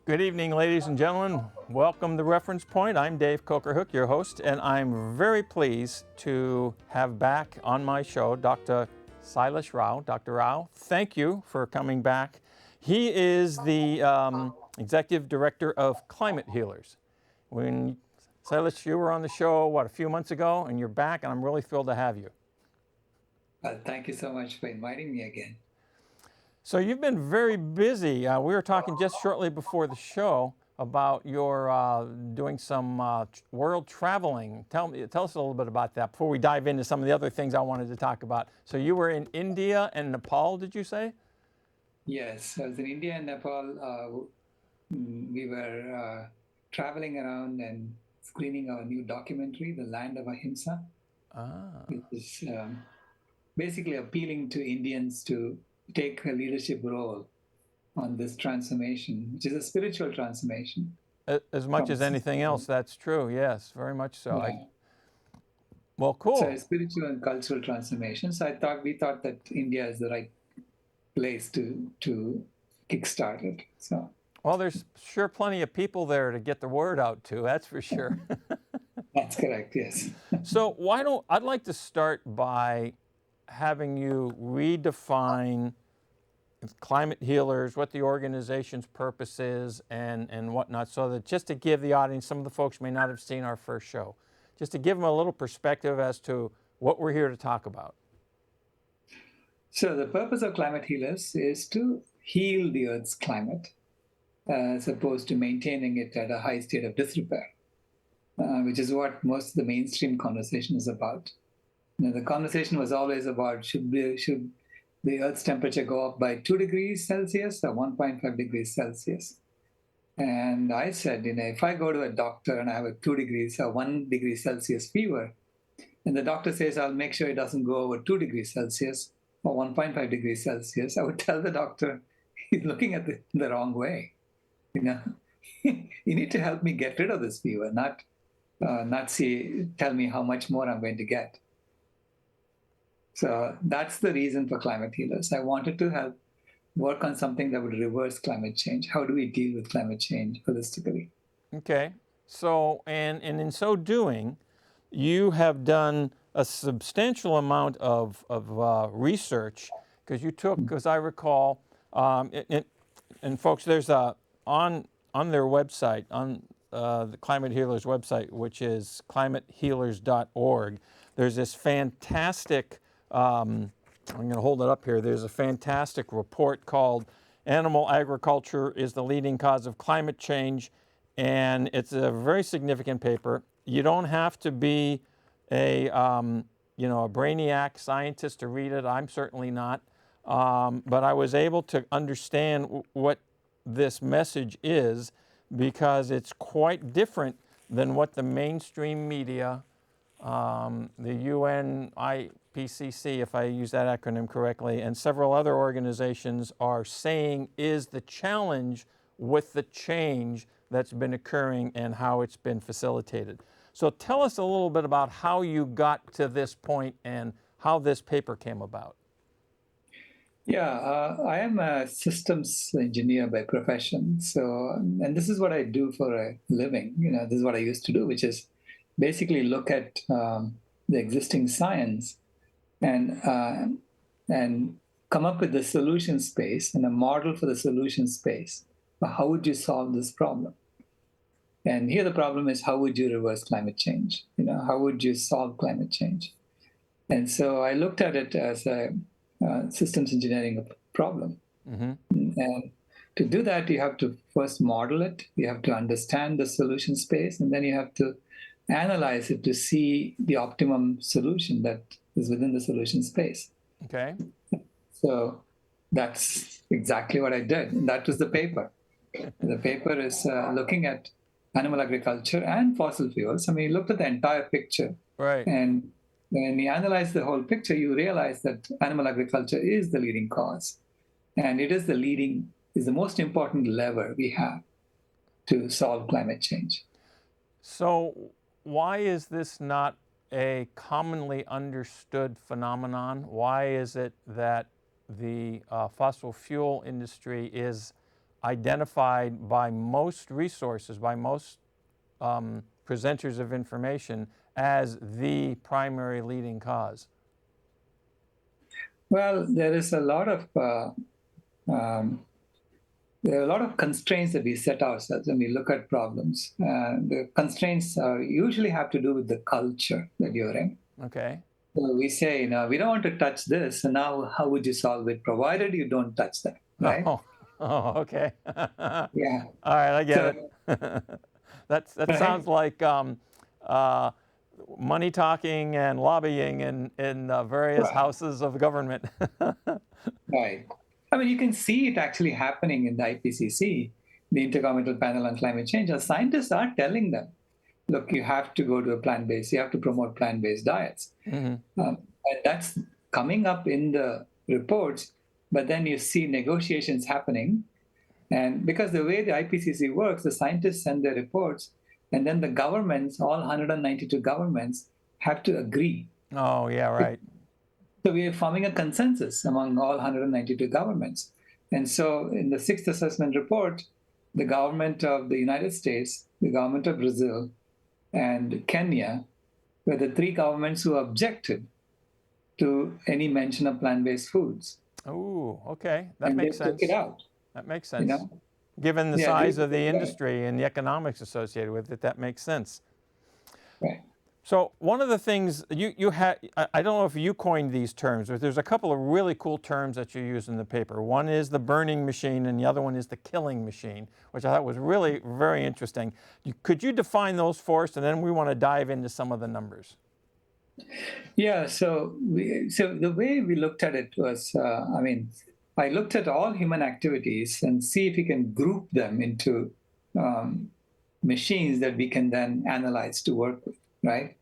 Good evening, ladies and gentlemen. Welcome to Reference Point. I'm Dave Cokerhook, your host, and I'm very pleased to have back on my show Dr. Sailesh Rao. Dr. Rao, thank you for coming back. He is the Executive Director of Climate Healers. When Sailesh, you were on the show, a few months ago, and you're back, and I'm really thrilled to have you. Thank you so much for inviting me again. So you've been very busy. We were talking just shortly before the show about your doing some world traveling. Tell us a little bit about that before we dive into some of the other things I wanted to talk about. So you were in India and Nepal, did you say? Yes, I was in India and Nepal. We were traveling around and screening our new documentary, The Land of Ahimsa, Ah, which is basically appealing to Indians to take a leadership role on this transformation, which is a spiritual transformation as much from a as anything else, system. that's true. Yes, very much so. Yeah. Well, So a cool. spiritual and cultural transformation. So we thought that India is the right place to kickstart it. So Well, there's sure plenty of people there to get the word out to, that's for sure. that's correct. Yes. So I'd like to start by having you redefine climate healers, what the organization's purpose is, and whatnot, so that just to give the audience, some of the folks may not have seen our first show, just to give them a little perspective as to what we're here to talk about. So the purpose of climate healers is to heal the Earth's climate, as opposed to maintaining it at a high state of disrepair, which is what most of the mainstream conversation is about. The conversation was always about should the Earth's temperature go up by 2 degrees Celsius or 1.5 degrees Celsius. And I said, if I go to a doctor and I have a 2 degrees or 1 degree Celsius fever, and the doctor says, I'll make sure it doesn't go over 2 degrees Celsius or 1.5 degrees Celsius, I would tell the doctor, he's looking at the wrong way. You know, you need to help me get rid of this fever, not tell me how much more I'm going to get. So that's the reason for climate healers. I wanted to help work on something that would reverse climate change. How do we deal with climate change holistically? Okay. So, and in so doing, you have done a substantial amount of research because you took, as I recall, and folks, there's on their website, on the Climate Healers website, which is climatehealers.org, there's this fantastic, I'm going to hold it up here, there's a fantastic report called Animal Agriculture is the Leading Cause of Climate Change, and it's a very significant paper. You don't have to be a, a brainiac scientist to read it. I'm certainly not. But I was able to understand what this message is because it's quite different than what the mainstream media, the UN IPCC, if I use that acronym correctly, and several other organizations are saying is the challenge with the change that's been occurring and how it's been facilitated. So tell us a little bit about how you got to this point and how this paper came about. Yeah, I am a systems engineer by profession. So, and this is what I do for a living. This is what I used to do, which is basically look at the existing science and come up with the solution space and a model for the solution space. How would you solve this problem? And here the problem is, how would you reverse climate change? How would you solve climate change? And so I looked at it as a systems engineering problem. Mm-hmm. And to do that, you have to first model it, you have to understand the solution space, and then you have to analyze it to see the optimum solution that is within the solution space. Okay. So that's exactly what I did. And that was the paper. The paper is looking at animal agriculture and fossil fuels. I mean, you looked at the entire picture. Right. And when you analyze the whole picture, you realize that animal agriculture is the leading cause. And it is is the most important lever we have to solve climate change. So why is this not a commonly understood phenomenon? Why is it that the fossil fuel industry is identified by most resources, by most presenters of information as the primary leading cause? Well, there is a lot of there are a lot of constraints that we set ourselves when we look at problems. The constraints usually have to do with the culture that you're in. Okay. So we say, we don't want to touch this. And now, how would you solve it? Provided you don't touch that, right? Oh, okay. Yeah. All right, I get So, it. That right, sounds like money talking and lobbying in various right, houses of government. right. I mean, you can see it actually happening in the IPCC, the Intergovernmental Panel on Climate Change. Our scientists are telling them, look, you have to go to a plant-based, you have to promote plant-based diets. Mhm. And that's coming up in the reports, but then you see negotiations happening. And because the way the IPCC works, the scientists send their reports, and then the governments, all 192 governments, have to agree. Oh, yeah, right. So we are forming a consensus among all 192 governments. And so in the sixth assessment report, the government of the United States, the government of Brazil, and Kenya were the three governments who objected to any mention of plant-based foods. Oh, okay. That And they makes took it sense. out, That makes you sense. know? Given the Yeah, they size took of the it out. industry and the economics associated with it, that makes sense. Right. So one of the things you had, I don't know if you coined these terms, but there's a couple of really cool terms that you use in the paper. One is the burning machine and the other one is the killing machine, which I thought was really very interesting. Could you define those for us, and then we want to dive into some of the numbers? Yeah, so the way we looked at it was, I looked at all human activities and see if we can group them into machines that we can then analyze to work with, right?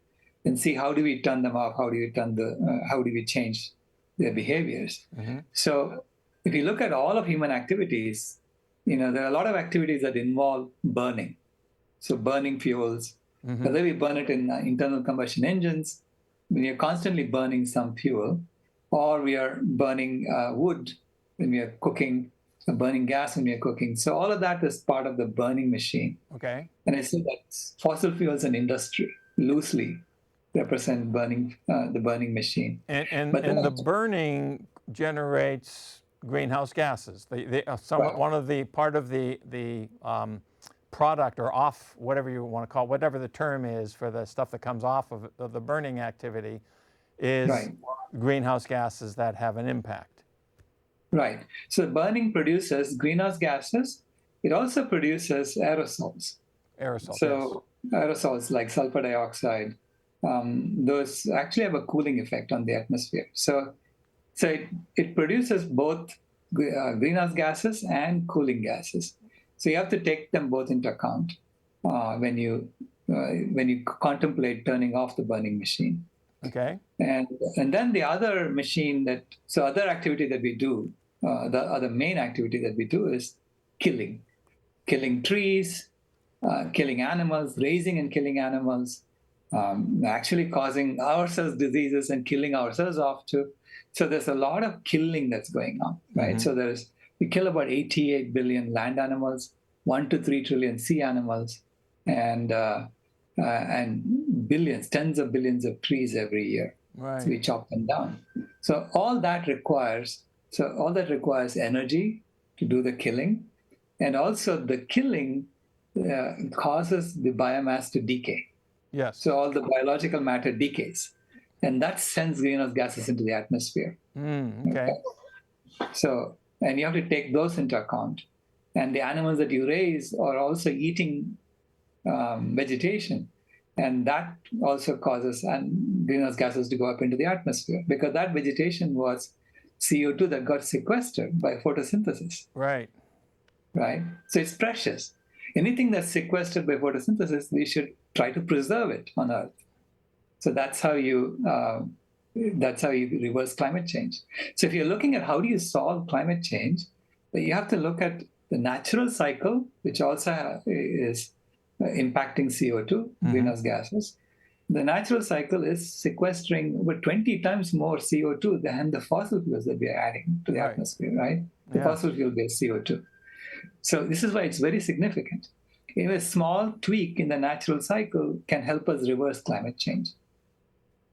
And see how do we turn them off, how do we change their behaviors. Mm-hmm. So if you look at all of human activities, there are a lot of activities that involve burning. So burning fuels, Mm-hmm. whether we burn it in internal combustion engines, when you're constantly burning some fuel, or we are burning wood when we are cooking, burning gas when we are cooking. So all of that is part of the burning machine. Okay. And I say that fossil fuels and industry loosely represent the burning machine. And But then, the burning generates greenhouse gases. They right, one of the part of the product or off, whatever you want to call it, whatever the term is for the stuff that comes off of the burning activity, is right, greenhouse gases that have an impact. right. So burning produces greenhouse gases. It also produces aerosols. Aerosols, So aerosols like sulfur dioxide, those actually have a cooling effect on the atmosphere. So it produces both greenhouse gases and cooling gases. So you have to take them both into account when you contemplate turning off the burning machine. yes. Okay. And then the other other activity that we do, the other main activity that we do is killing trees, killing animals, raising and killing animals, actually causing ourselves diseases and killing ourselves off too. So there's a lot of killing that's going on, right? Mm-hmm. So we kill about 88 billion land animals, 1 to 3 trillion sea animals, and billions, tens of billions of trees every year. Right. So we chop them down. So all that requires energy to do the killing, and also the killing causes the biomass to decay. Yes. So all the biological matter decays, and that sends greenhouse gases into the atmosphere. Okay. So, and you have to take those into account. And the animals that you raise are also eating vegetation, and that also causes greenhouse gases to go up into the atmosphere because that vegetation was CO2 that got sequestered by photosynthesis. Right. Right? So it's precious. Anything that's sequestered by photosynthesis, we should try to preserve it on Earth. So that's how you reverse climate change. So if you're looking at how do you solve climate change, you have to look at the natural cycle, which also is impacting CO2, greenhouse gases. The natural cycle is sequestering over 20 times more CO2 than the fossil fuels that we are adding to the atmosphere, right? The fossil fuel-based CO2. So this is why it's very significant. Even a small tweak in the natural cycle can help us reverse climate change.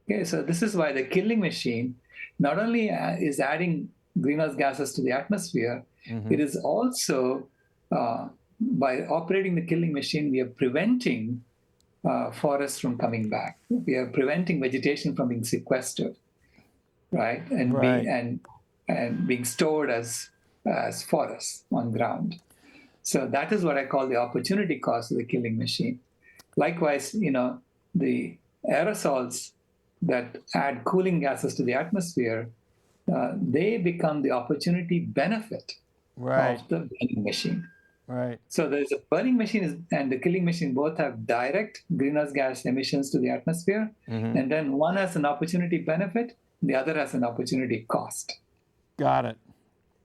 Okay, so this is why the killing machine not only is adding greenhouse gases to the atmosphere, it is also, by operating the killing machine, we are preventing forests from coming back. We are preventing vegetation from being sequestered, right, and Right. being stored as forests on ground. So that is what I call the opportunity cost of the killing machine. Likewise, the aerosols that add cooling gases to the atmosphere, they become the opportunity benefit Right. of the burning machine. Right. So there's a burning machine and the killing machine both have direct greenhouse gas emissions to the atmosphere, and then one has an opportunity benefit, the other has an opportunity cost. Got it.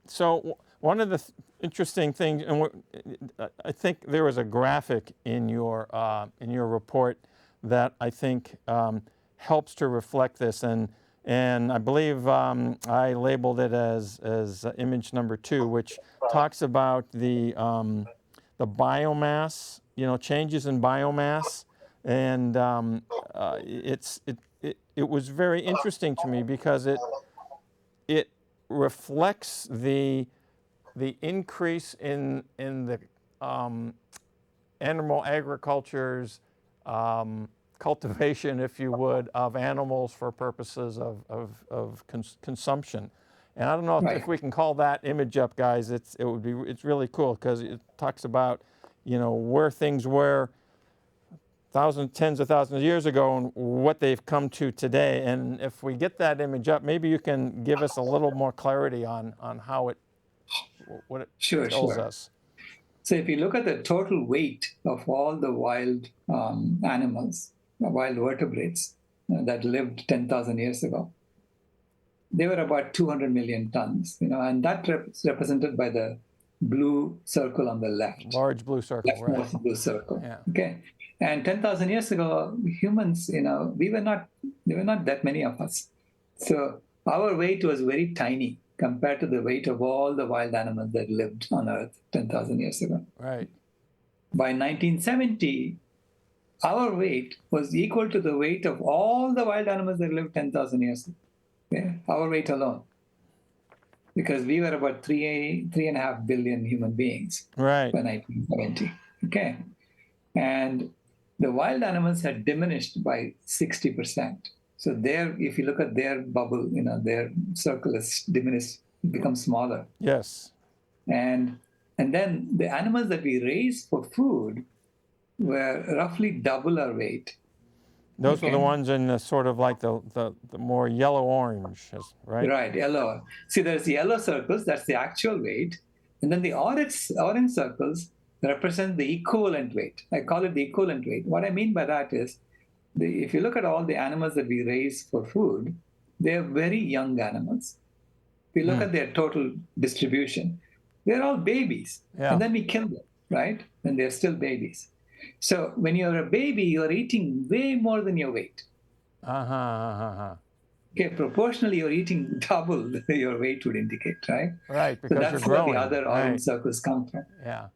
So one of the interesting things, and I think there was a graphic in your report that I think helps to reflect this, and I believe I labeled it as image number 2, which talks about the biomass, changes in biomass, and it was very interesting to me because it reflects the increase in the animal agriculture's cultivation, if you would, of animals for purposes of consumption. And I don't know if we can call that image up, guys. It's really cool because it talks about, where things were tens of thousands of years ago and what they've come to today. And if we get that image up, maybe you can give us a little more clarity on how what it tells us. So if you look at the total weight of all the wild animals, wild vertebrates that lived 10,000 years ago, they were about 200 million tons, and that represented by the blue circle on the left. Large blue circle, leftmost right. blue circle. Yeah. Okay. And 10,000 years ago, humans, there were not that many of us. So our weight was very tiny compared to the weight of all the wild animals that lived on Earth 10,000 years ago. Right. By 1970, our weight was equal to the weight of all the wild animals that lived 10,000 years ago. Okay? Our weight alone. Because we were about 3.5 billion human beings right. by 1970. Okay. And the wild animals had diminished by 60%. So if you look at their bubble, their circle is diminished, becomes smaller. Yes. And then the animals that we raised for food were roughly double our weight. Those were the ones in the sort of like the more yellow-orange, right? Right, yellow. See, there's the yellow circles, that's the actual weight. And then the orange circles represent the equivalent weight. I call it the equivalent weight. What I mean by that is, if you look at all the animals that we raise for food, they're very young animals. If you look at their total distribution, they're all babies. Yeah. And then we kill them, right? And they're still babies. So when you're a baby, you're eating way more than your weight. Okay, proportionally, you're eating double your weight would indicate, right? Right, because so that's you're growing. where the other orange circles come from. Yeah.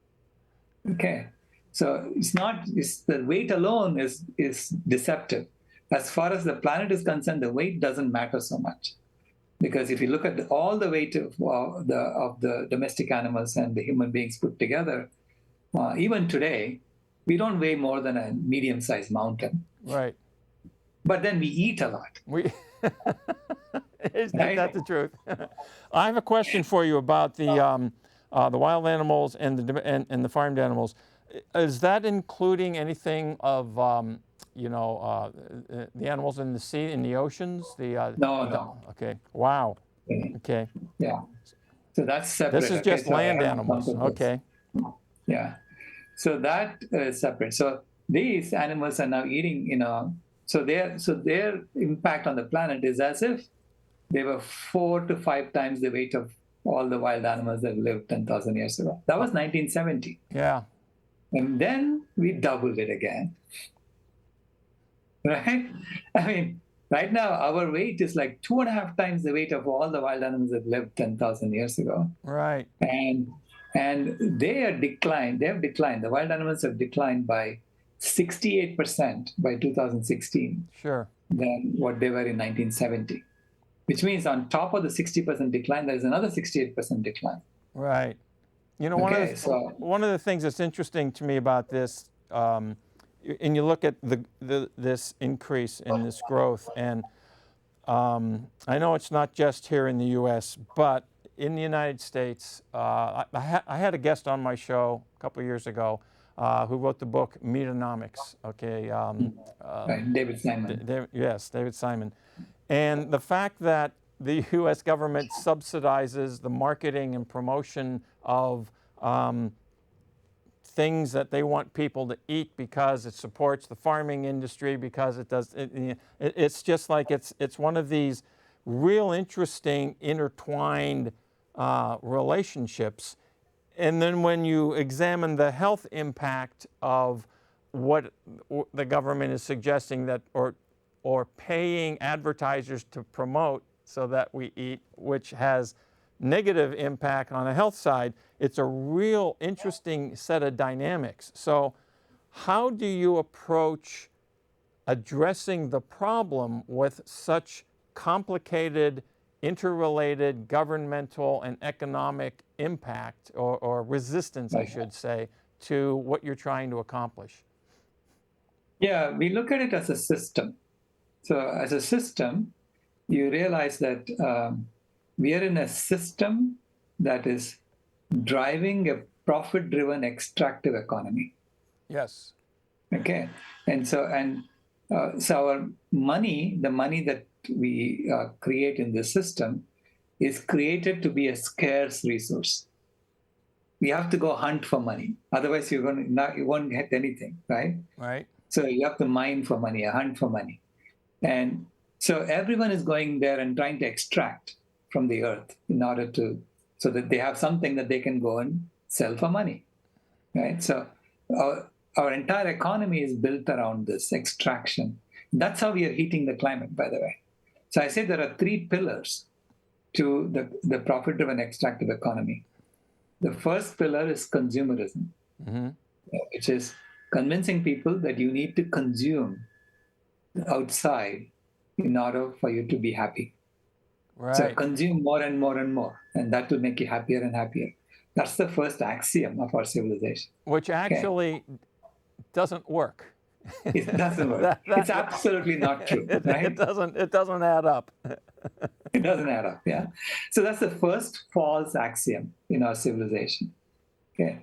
Okay, so the weight alone is deceptive. As far as the planet is concerned, the weight doesn't matter so much, because if you look at all the weight of the domestic animals and the human beings put together, even today, we don't weigh more than a medium-sized mountain. Right. But then we eat a lot. Isn't that the truth? I have a question for you about the wild animals and the farmed animals. Is that including anything of the animals in the sea, in the oceans? No. Okay. Wow. Okay. Yeah. So that's separate. This is just land animals. Okay. Yeah. So that is separate. So these animals are now eating, so their impact on the planet is as if they were 4 to 5 times the weight of all the wild animals that lived 10,000 years ago. That was 1970. Yeah. And then we doubled it again. Right? I mean, right now our weight is like 2.5 times the weight of all the wild animals that lived 10,000 years ago. Right. And And they are declined. They have declined. The wild animals have declined by 68% by 2016 Sure. than what they were in 1970. Which means on top of the 60% decline, there is another 68% decline. Right. You know, Okay, so one of the things that's interesting to me about this, and you look at this increase in this growth, and I know it's not just here in the U.S., but in the United States, I had a guest on my show a couple of years ago who wrote the book Meatonomics. Okay, right, David Simon. yes, David Simon, and the fact that the U.S. government subsidizes the marketing and promotion of things that they want people to eat because it supports the farming industry, because it does. It's just like it's one of these real interesting intertwined relationships. And then when you examine the health impact of what the government is suggesting that or paying advertisers to promote so that we eat, which has negative impact on the health side, it's a real interesting set of dynamics. So how do you approach addressing the problem with such complicated, interrelated governmental and economic impact or resistance, I should say, to what you're trying to accomplish? Yeah, we look at it as a system. So as a system, you realize that we are in a system that is driving a profit-driven extractive economy. Yes. Okay, and so our money, the money that we create in the system, is created to be a scarce resource. We have to go hunt for money, otherwise you won't get anything, right? Right. So you have to mine for money, hunt for money, and so everyone is going there and trying to extract from the earth in order to, so that they have something that they can go and sell for money, right? So our entire economy is built around this extraction. That's how we are heating the climate, by the way. So I say there are three pillars to the profit-driven extractive economy. The first pillar is consumerism, which is convincing people that you need to consume outside in order for you to be happy. Right. So consume more and more and more, and that will make you happier and happier. That's the first axiom of our civilization. Which actually doesn't work. It doesn't work. It's absolutely not true, right? It doesn't add up. It doesn't add up, yeah. So that's the first false axiom in our civilization. Okay.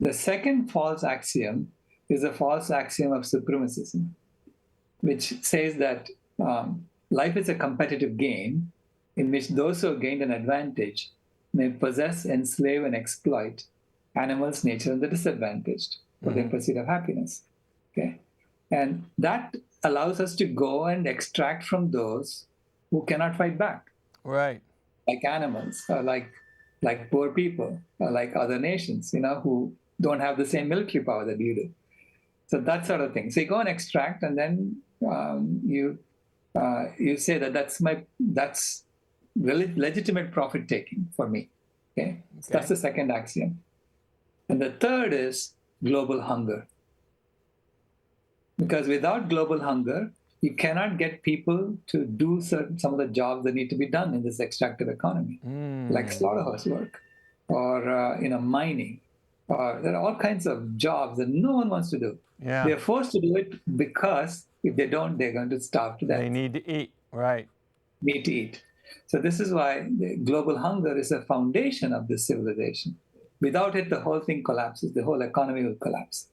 The second false axiom is a false axiom of supremacism, which says that life is a competitive game in which those who have gained an advantage may possess, enslave, and exploit animals, nature, and the disadvantaged for their pursuit of happiness. Okay, and that allows us to go and extract from those who cannot fight back, Right. like animals, or like poor people, or like other nations, who don't have the same military power that you do. So that sort of thing. So you go and extract, and then you say that that's legitimate profit taking for me. Okay, so that's the second axiom. And the third is global hunger. Because without global hunger, you cannot get people to do some of the jobs that need to be done in this extractive economy, like slaughterhouse work or mining. There are all kinds of jobs that no one wants to do. Yeah. They're forced to do it because if they don't, they're going to starve to death. They need to eat. Right. Need to eat. So this is why the global hunger is a foundation of this civilization. Without it, the whole thing collapses. The whole economy will collapse.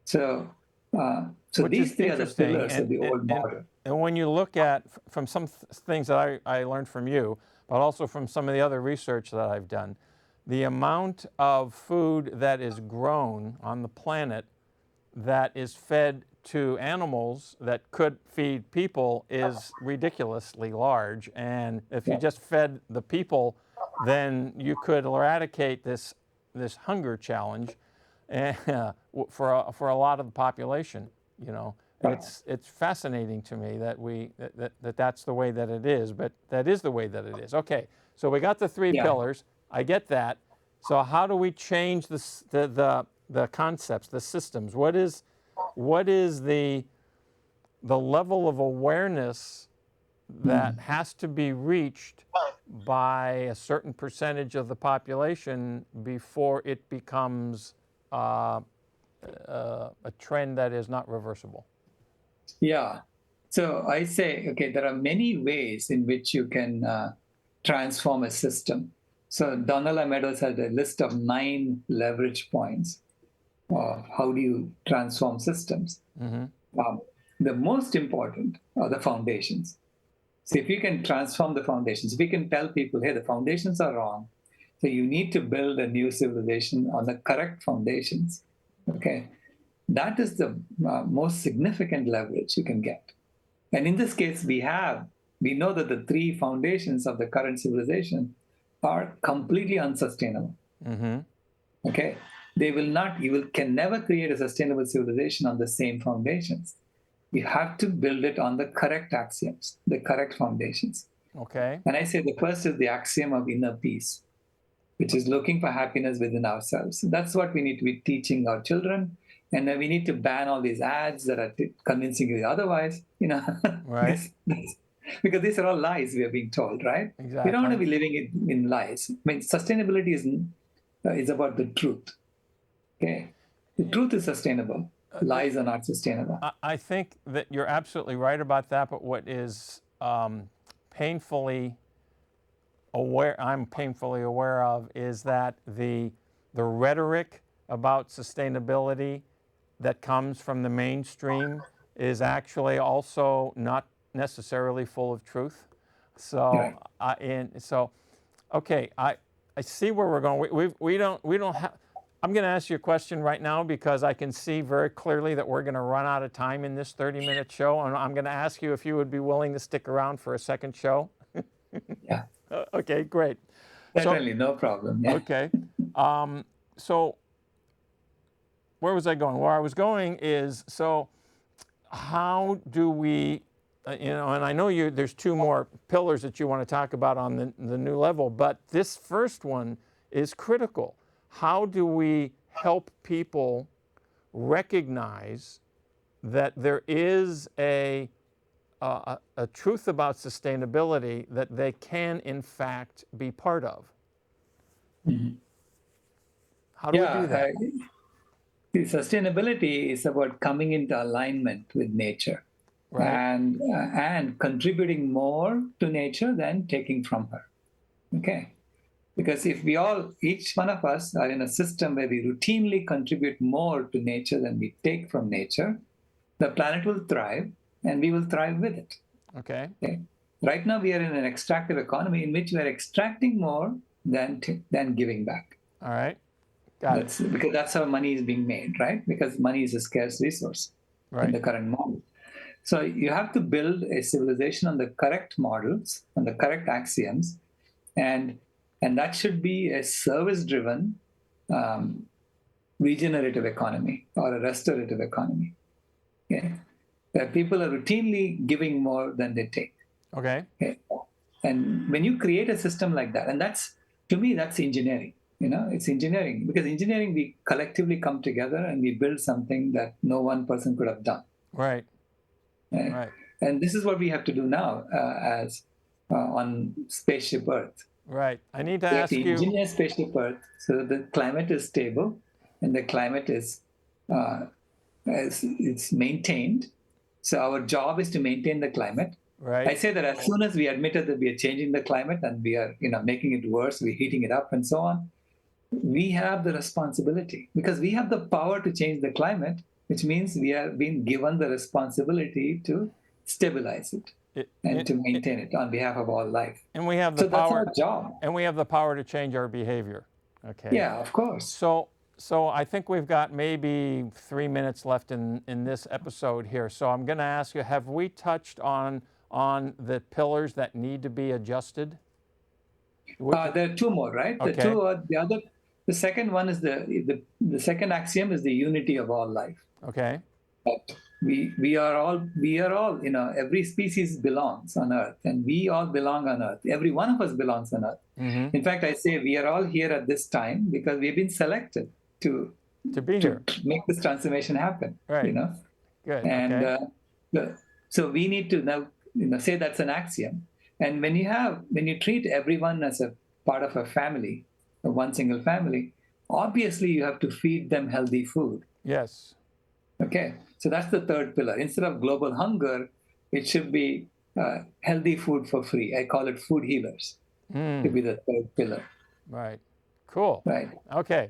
So these three are the pillars of the old model. And when you look at, from some things that I learned from you, but also from some of the other research that I've done, the amount of food that is grown on the planet that is fed to animals that could feed people is ridiculously large. And if you just fed the people, then you could eradicate this hunger challenge for a lot of the population. It's fascinating to me that that's the way that it is, but that is the way that it is. Okay, so we got the three pillars. I get that. So how do we change the concepts, the systems? What is the level of awareness that has to be reached by a certain percentage of the population before it becomes a trend that is not reversible? Yeah. So I say, okay, there are many ways in which you can transform a system. So Donella Meadows had a list of 9 leverage points of how do you transform systems. The most important are the foundations. So if you can transform the foundations, if you can tell people, hey, the foundations are wrong, so you need to build a new civilization on the correct foundations, okay? That is the most significant leverage you can get. And in this case, we know that the 3 foundations of the current civilization are completely unsustainable. Okay? Can never create a sustainable civilization on the same foundations. You have to build it on the correct axioms, the correct foundations. Okay. And I say the first is the axiom of inner peace, which is looking for happiness within ourselves. That's what we need to be teaching our children. And then we need to ban all these ads that are convincing you otherwise, Right. because these are all lies we are being told, right? We don't want to Exactly. be living in lies. I mean, sustainability is about the truth. Okay, the truth is sustainable. Lies are not sustainable. I think that you're absolutely right about that, but what is painfully I'm painfully aware of is that the rhetoric about sustainability that comes from the mainstream is actually also not necessarily full of truth. So Right. okay, I see where we're going. We don't have. I'm going to ask you a question right now because I can see very clearly that we're going to run out of time in this 30-minute show, and I'm going to ask you if you would be willing to stick around for a second show. Yeah. Okay, great. Certainly, no problem. Yeah. Okay. So where was I going? Where I was going is, so how do we, and I know there's 2 more pillars that you want to talk about on the new level, but this first one is critical. How do we help people recognize that there is a truth about sustainability that they can, in fact, be part of? How do we do that? See, sustainability is about coming into alignment with nature Right? and contributing more to nature than taking from her. Okay. Because if each one of us are in a system where we routinely contribute more to nature than we take from nature, the planet will thrive and we will thrive with it. Okay. Okay. Right now, we are in an extractive economy in which we are extracting more than giving back. All right. Got it. Because that's how money is being made, right? Because money is a scarce resource in the Right. current model. So you have to build a civilization on the correct models, on the correct axioms, and that should be a service-driven, regenerative economy or a restorative economy. Okay? Where people are routinely giving more than they take. Okay. Okay? And when you create a system like that, and to me, that's engineering. It's engineering, because engineering, we collectively come together and we build something that no one person could have done. Right. Right? Right. And this is what we have to do now as on Spaceship Earth. Right. I need to We have ask to you. engineer Spaceship Earth so that the climate is stable and the climate is it's maintained. So our job is to maintain the climate. Right. I say that as soon as we admitted that we are changing the climate and we are, making it worse, we're heating it up and so on, we have the responsibility because we have the power to change the climate, which means we are being given the responsibility to stabilize it and to maintain it on behalf of all life. And we have the So that's power. our job. And we have the power to change our behavior. Okay. Yeah, of course. So I think we've got maybe 3 minutes left in this episode here. So I'm going to ask you: have we touched on the pillars that need to be adjusted? There are 2 more, right? Okay. The 2 are the other. The second one is the second axiom is the unity of all life. Okay. we are all, every species belongs on Earth, and we all belong on Earth. Every one of us belongs on Earth. In fact, I say we are all here at this time because we've been selected to To be to here. make this transformation happen. Right. Good. And Okay. so we need to now say that's an axiom. And when you treat everyone as a part of a family, one single family, obviously you have to feed them healthy food. Yes. Okay, so that's the third pillar. Instead of global hunger, it should be healthy food for free. I call it food healers. To be the third pillar, Right. Cool. right? Okay.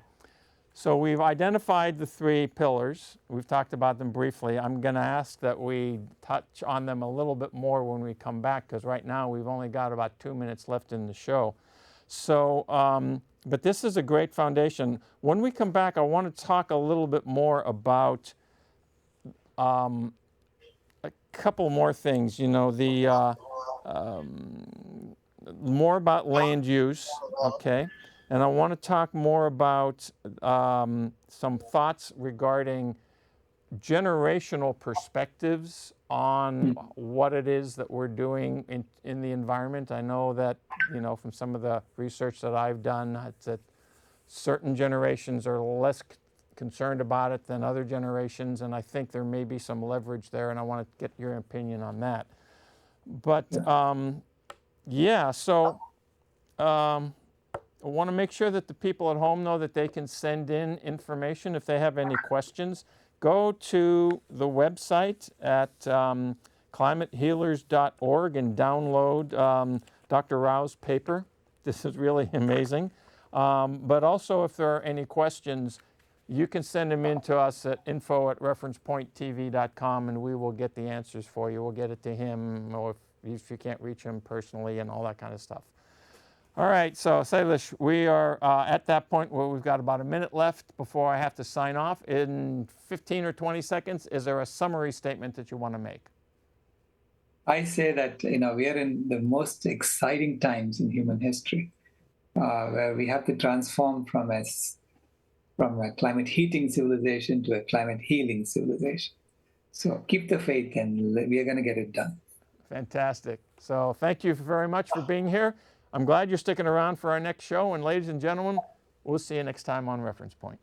So we've identified the 3 pillars. We've talked about them briefly. I'm going to ask that we touch on them a little bit more when we come back, because right now we've only got about 2 minutes left in the show. So, but this is a great foundation. When we come back, I want to talk a little bit more about a couple more things. More about land use, okay? And I want to talk more about some thoughts regarding generational perspectives on what it is that we're doing in the environment. I know that, from some of the research that I've done, it's that certain generations are less concerned about it than other generations, and I think there may be some leverage there, and I want to get your opinion on that. But yeah, so I want to make sure that the people at home know that they can send in information if they have any questions. Go to the website at climatehealers.org and download Dr. Rao's paper. This is really amazing. But also, if there are any questions, you can send them in to us at info@referencepointtv.com, and we will get the answers for you. We'll get it to him, or if you can't reach him personally, and all that kind of stuff. All right, so Sailesh, we are at that point where we've got about a minute left before I have to sign off. In 15 or 20 seconds, is there a summary statement that you want to make? I say that we are in the most exciting times in human history, where we have to transform from a climate heating civilization to a climate healing civilization. So keep the faith, and we are going to get it done. Fantastic. So thank you very much for being here. I'm glad you're sticking around for our next show. And ladies and gentlemen, we'll see you next time on Reference Point.